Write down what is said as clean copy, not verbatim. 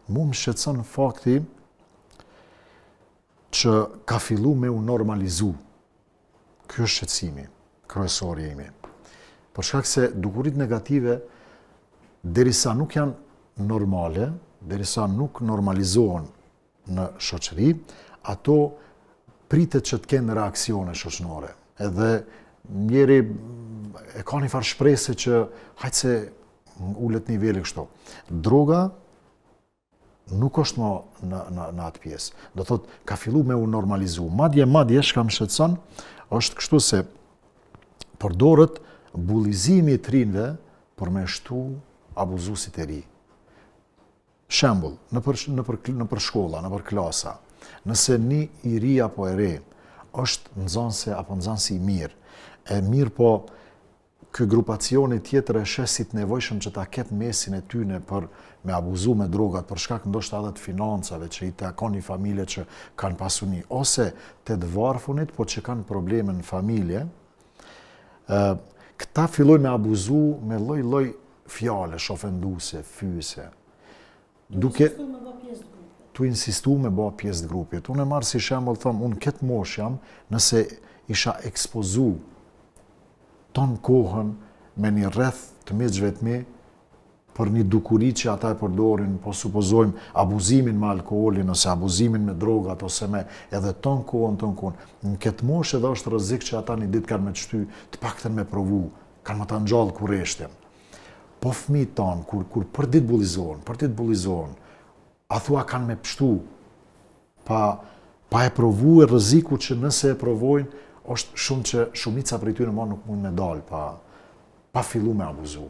mu më shqetëson fakti që ka fillu me u normalizu. Ky është shqetësimi kryesori imi. Për shkak se dukurit negative, derisa nuk janë normale, derisa nuk normalizohen në shoqëri, ato pritet që të kenë reaksione shoqënore. Edhe njeri e ka një farë shpresë që hajtë se ullet niveli kështu. Droga nuk është më në atë pjesë. Do thot, ka fillu me u normalizu. Madje shka më shqetëson, është kështu se përdoret bullizimi i trinve për me shtu abuzuesit e ri. Shembull, në për shkolla, në për klasa, nëse një i ri apo e re është nxënëse apo nxënësi i mirë po ky grupacioni tjetër e shesit nevojshëm që ta ketë mesin e tyne për me abuzu me drogat, për shkak ndoshta edhe të financave, që i takon një familje që kanë pasuni, ose të varfunit, po që kanë probleme në familje, këta fillojnë me abuzu me lloj fjalesh ofenduese, fyese. Duke tu insistu me bë pjesë të grupit. Unë e marr si shembull, them, unë këtë moshë jam, nëse isha ekspozu ton kohën me një rreth të miqve të mi për një dukuri që ata e përdorin, po supozojmë abuzimin me alkoolin, ose abuzimin me drogat, ose me edhe ton kohën. Në këtë moshë edhe është rrezik që ata një ditë kanë me të shty, të paktën me provu, kanë me ta ngjallë kurreshtin. Po fëmijët tanë, kur për ditë bullizohen, a thua kanë me pështu, pa e provu e rreziku që nëse e provojnë, është shumë që shumica prej tyre nuk mund me dalë, pa fillu me abuzu.